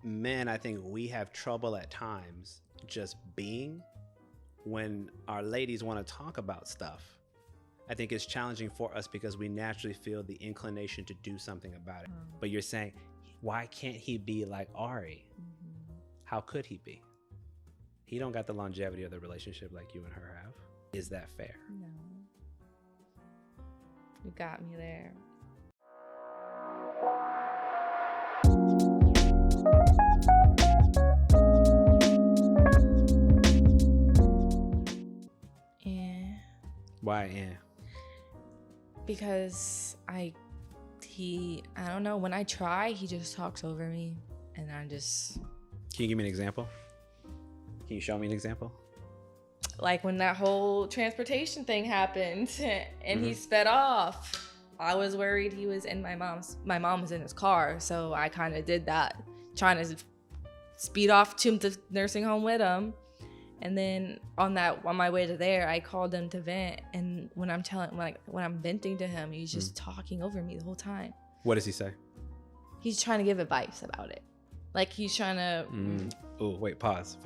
Men, I think we have trouble at times just being when our ladies want to talk about stuff. I think it's challenging for us because we naturally feel the inclination to do something about it. But you're saying, why can't he be like Ari? How could he be? He don't got the longevity of the relationship like you and her have. Is that fair? No. You got me there. Yeah. Why? Yeah. Because I don't know, when I try, he just talks over me and I just... Can you give me an example? Can you show me an example? Like when that whole transportation thing happened and he sped off, I was worried he was in my mom was in his car. So I kind of did that, trying to speed off to the nursing home with him. And then on my way to there, I called him to vent. And when I'm venting to him, he's just talking over me the whole time. What does he say? He's trying to give advice about it. Like he's trying to... Oh, wait, pause.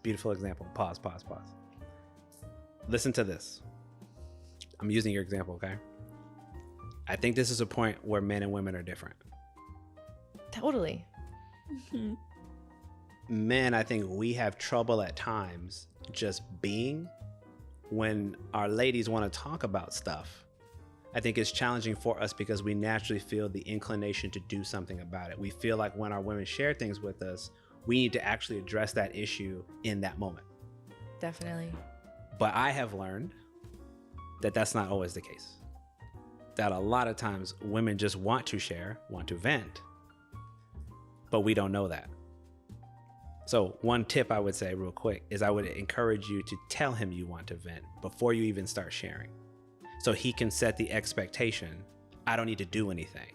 Beautiful example. Pause. Listen to this. I'm using your example, okay? I think this is a point where men and women are different. Totally. Men, I think we have trouble at times just being when our ladies want to talk about stuff. I think it's challenging for us because we naturally feel the inclination to do something about it. We feel like when our women share things with us, we need to actually address that issue in that moment. Definitely. But I have learned that that's not always the case. That a lot of times women just want to share, want to vent, but we don't know that. So one tip I would say real quick is I would encourage you to tell him you want to vent before you even start sharing. So he can set the expectation, I don't need to do anything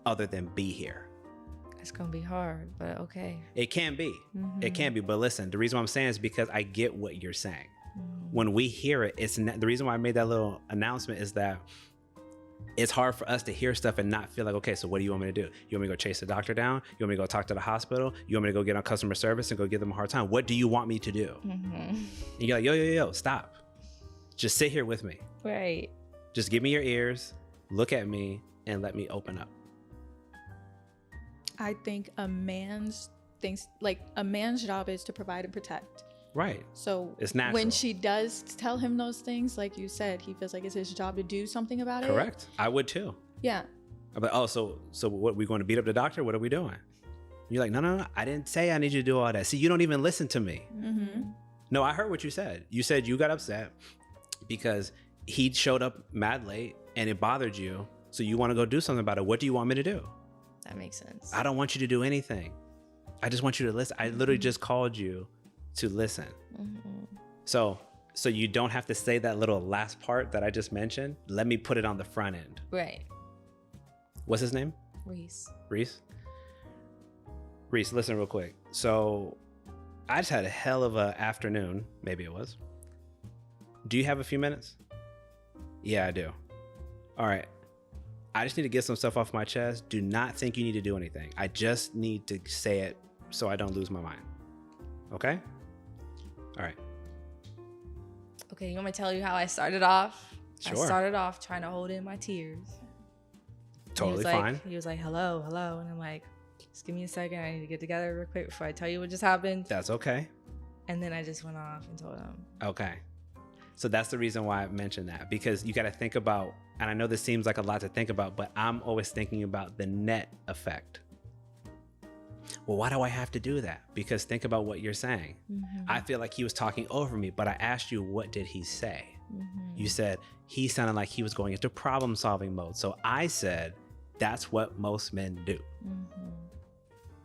other than be here. It's going to be hard, but okay. It can be. It can be. But listen, the reason why I'm saying is because I get what you're saying. When we hear it, the reason why I made that little announcement is that it's hard for us to hear stuff and not feel like, okay, so what do you want me to do? You want me to go chase the doctor down? You want me to go talk to the hospital? You want me to go get on customer service and go give them a hard time? What do you want me to do? And you're like, yo, stop. Just sit here with me. Right. Just give me your ears, look at me, and let me open up. I think a man's job is to provide and protect. Right. So it's natural. When she does tell him those things, like you said, he feels like it's his job to do something about it. Correct. I would too. Yeah. But so what, we going to beat up the doctor? What are we doing? You're like, no. I didn't say I need you to do all that. See, you don't even listen to me. No, I heard what you said. You said you got upset because he showed up mad late and it bothered you. So you want to go do something about it. What do you want me to do? That makes sense. I don't want you to do anything. I just want you to listen. I literally just called you to listen. So you don't have to say that little last part that I just mentioned. Let me put it on the front end. Right. What's his name? Reese, listen real quick. So I just had a hell of a afternoon. Maybe it was. Do you have a few minutes? Yeah, I do. All right. I just need to get some stuff off my chest. Do not think you need to do anything. I just need to say it so I don't lose my mind. Okay? All right. Okay, you want me to tell you how I started off? Sure. I started off trying to hold in my tears. Totally fine. He was like, hello. And I'm like, just give me a second. I need to get together real quick before I tell you what just happened. That's okay. And then I just went off and told him. Okay. So that's the reason why I mentioned that, because you got to think about, and I know this seems like a lot to think about, but I'm always thinking about the net effect. Well, why do I have to do that? Because think about what you're saying. I feel like he was talking over me, but I asked you, what did he say? You said he sounded like he was going into problem solving mode. So I said, that's what most men do.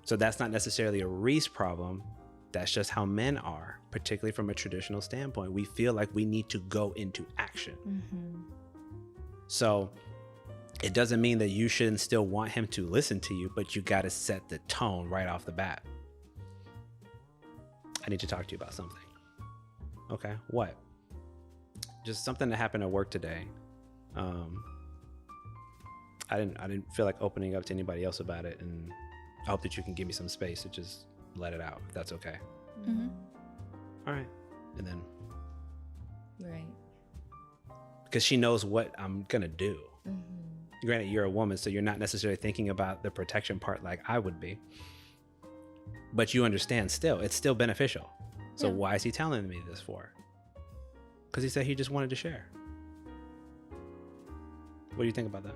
So that's not necessarily a Reese problem. That's just how men are, particularly from a traditional standpoint. We feel like we need to go into action. So it doesn't mean that you shouldn't still want him to listen to you, but you got to set the tone right off the bat. I need to talk to you about something. Okay, what? Just something that happened at work today. I didn't feel like opening up to anybody else about it, and I hope that you can give me some space to just let it out, if that's okay. Mhm. All right. And then, Right. because she knows what I'm going to do. Mm-hmm. Granted, you're a woman, so you're not necessarily thinking about the protection part like I would be. But you understand still, it's still beneficial. So Yeah. why is he telling me this for? Because he said he just wanted to share. What do you think about that?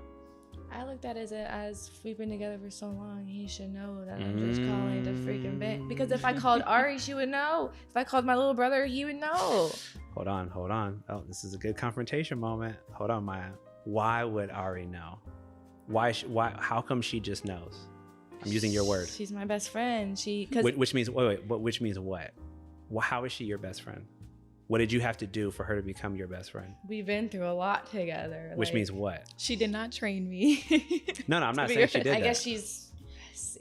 I looked at it as we've been together for so long, he should know that I'm just calling to freaking vent. Because if I called Ari, she would know. If I called my little brother, he would know. Hold on. Oh, this is a good confrontation moment. Hold on, Maya. Why would Ari know? Why? How come she just knows? I'm using your word. She's my best friend. Cause Which means wait. But which means what? Well, how is she your best friend? What did you have to do for her to become your best friend? we've been through a lot together. Which means what? She did not train me. No, I'm not be saying she honest, did I that. guess she's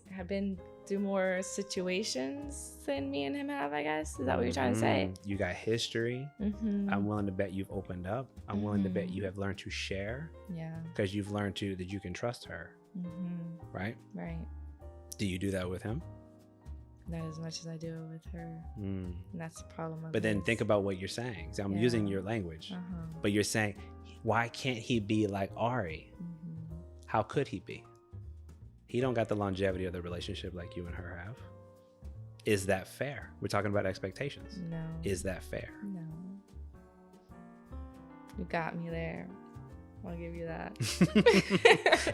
have been through more situations than me and him have, I guess. Is that what you're trying to say? You got history. Mm-hmm. I'm willing to bet you've opened up. I'm willing to bet you have learned to share Yeah. because you've learned that you can trust her, Mm-hmm. right? Right. Do you do that with him? Not as much as I do it with her. Mm. And that's the problem. But then think about what you're saying. So I'm Yeah. using your language, Uh-huh. but you're saying, why can't he be like Ari? Mm-hmm. How could he be? He don't got the longevity of the relationship like you and her have. Is that fair? We're talking about expectations. No. Is that fair? No. You got me there. I'll give you that.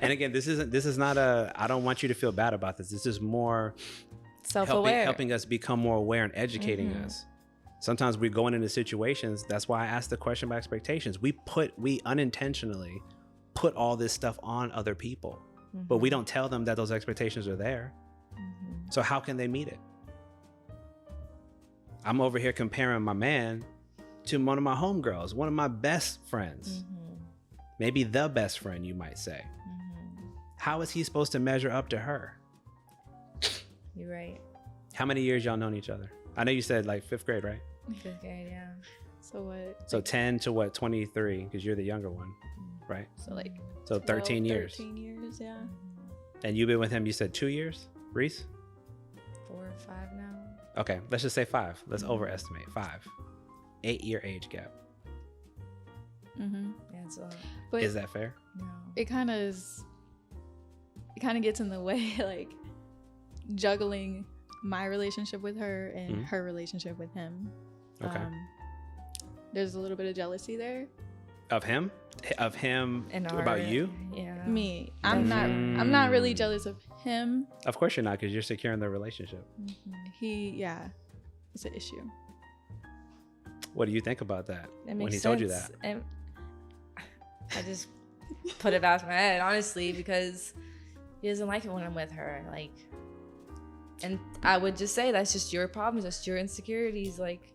And again, this is not I don't want you to feel bad about this. This is more Self-aware. helping us become more aware and educating Mhm. us. Sometimes we're going into situations. That's why I asked the question about expectations. We unintentionally put all this stuff on other people, but we don't tell them that those expectations are there. Mhm. So how can they meet it? I'm over here comparing my man to one of my homegirls, one of my best friends, maybe the best friend, you might say. How is he supposed to measure up to her? You're right. How many years y'all known each other? I know you said like 5th grade, right? 5th grade, yeah. So what? So 10 to what, 23, because you're the younger one, right? So like So 13 years. 13 years, yeah. And you've been with him, you said 2 years, Reese? 4 or 5 now. Okay, let's just say 5. Let's overestimate 5. 8-year age gap. Mm-hmm. Yeah, it's a lot. But Is that fair? No. it kind of gets in the way, like juggling my relationship with her and Mhm. her relationship with him. Okay. There's a little bit of jealousy there. Of him? Of him And about our- you? Yeah. Me, I'm not really jealous of him. Of course you're not, because you're secure in the relationship. Yeah, it's an issue. What do you think about that It when makes he sense. told you that? And I just put it past my head, honestly, because he doesn't like it when I'm with her. Like, and I would just say that's just your problems, that's your insecurities. Like,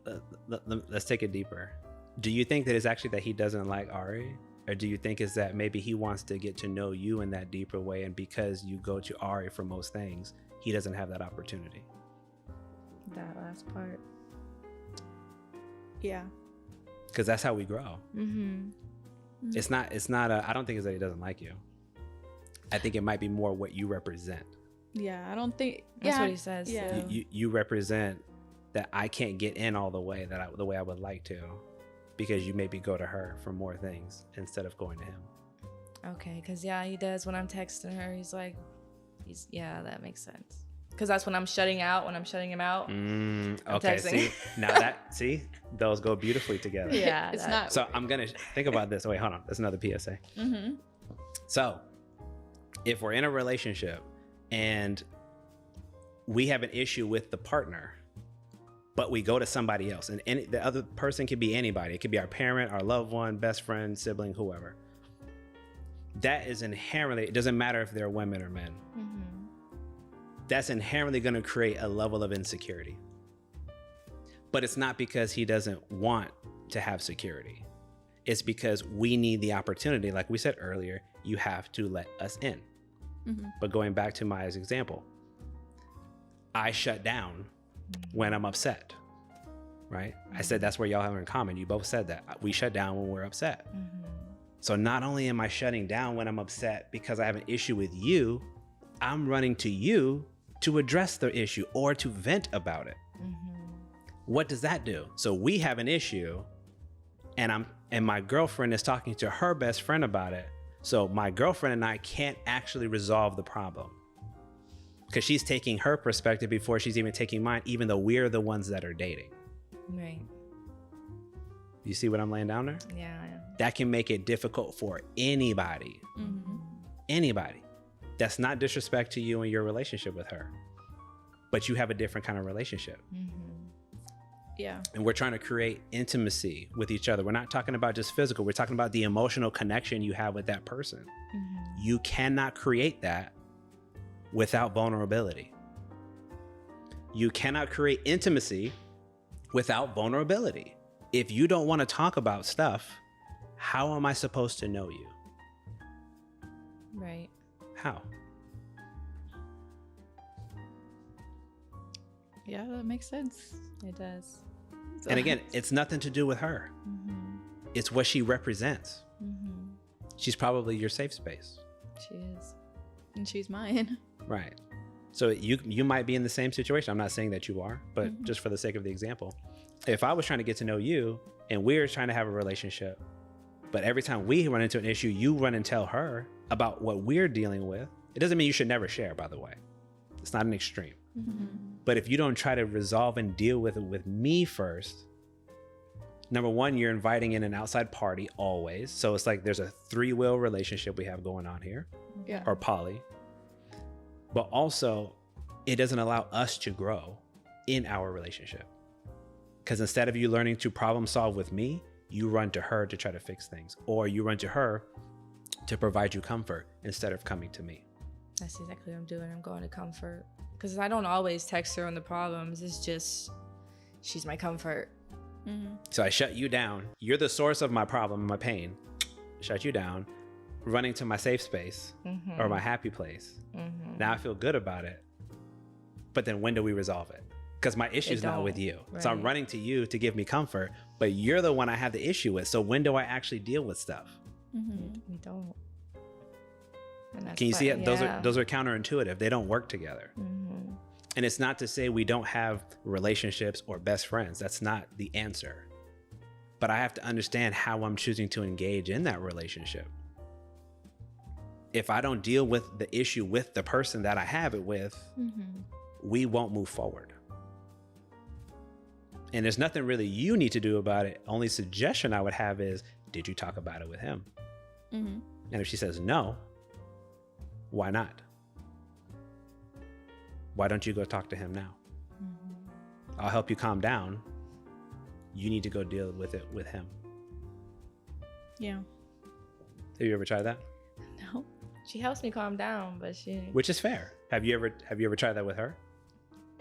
Let's take it deeper. Do you think that it's actually that he doesn't like Ari? Or do you think it's that maybe he wants to get to know you in that deeper way, and because you go to Ari for most things, he doesn't have that opportunity? that last part. Yeah. Because that's how we grow. Mm-hmm. It's not I don't think it's that he doesn't like you. I think it might be more what you represent. Yeah, I don't think. That's yeah, what he says. Yeah. too. You represent that I can't get in all the way the way I would like to, because you maybe go to her for more things instead of going to him. Okay, because yeah, he does. When I'm texting her, yeah, that makes sense. Because that's when I'm shutting out. When I'm shutting him out. Okay, texting. see, those go beautifully together. Yeah, It's that- not. So I'm gonna think about this. Wait, hold on. That's another PSA. Mm-hmm. So if we're in a relationship and we have an issue with the partner, but we go to somebody else, and the other person could be anybody. It could be our parent, our loved one, best friend, sibling, whoever. That is inherently, it doesn't matter if they're women or men. Mhm. That's inherently going to create a level of insecurity. But it's not because he doesn't want to have security. It's because we need the opportunity. Like we said earlier, you have to let us in. Mm-hmm. But going back to Maya's example, I shut down when I'm upset, right? I said that's where y'all have in common. You both said that. We shut down when we're upset. Mhm. So not only am I shutting down when I'm upset because I have an issue with you, I'm running to you to address the issue or to vent about it. What does that do? So we have an issue and my girlfriend is talking to her best friend about it. So my girlfriend and I can't actually resolve the problem because she's taking her perspective before she's even taking mine, even though we're the ones that are dating. Right. You see what I'm laying down there? Yeah. That can make it difficult for anybody. Anybody. That's not disrespect to you and your relationship with her, but you have a different kind of relationship. Yeah. And we're trying to create intimacy with each other. We're not talking about just physical. We're talking about the emotional connection you have with that person. You cannot create that without vulnerability. You cannot create intimacy without vulnerability. If you don't want to talk about stuff, how am I supposed to know you? Right. How? Yeah, that makes sense. It does. And again, it's nothing to do with her. It's what she represents. She's probably your safe space. She is. And she's mine. Right. So you might be in the same situation. I'm not saying that you are, but just for the sake of the example, if I was trying to get to know you and we're trying to have a relationship, but every time we run into an issue, you run and tell her about what we're dealing with, it doesn't mean you should never share, by the way. It's not an extreme. But if you don't try to resolve and deal with it with me first, number one, you're inviting in an outside party always. So it's like there's a three-wheel relationship we have going on here, or poly. But also, it doesn't allow us to grow in our relationship. Because instead of you learning to problem solve with me, you run to her to try to fix things, or you run to her to provide you comfort instead of coming to me. That's exactly what I'm doing. I'm going to comfort. Because I don't always text her on the problems. It's just, she's my comfort. So I shut you down. You're the source of my problem, my pain. Shut you down, running to my safe space or my happy place. Now I feel good about it. But then when do we resolve it? Because my issue's not with you. Right. So I'm running to you to give me comfort, but you're the one I have the issue with. So when do I actually deal with stuff? We don't. Can you see it? Those are counterintuitive. They don't work together. And it's not to say we don't have relationships or best friends. That's not the answer. But I have to understand how I'm choosing to engage in that relationship. If I don't deal with the issue with the person that I have it with, we won't move forward. And there's nothing really you need to do about it. Only suggestion I would have is, did you talk about it with him? And if she says no, why not? Why don't you go talk to him now? I'll help you calm down. You need to go deal with it with him. Yeah. Have you ever tried that? No. She helps me calm down, but she... Which is fair. Have you ever tried that with her?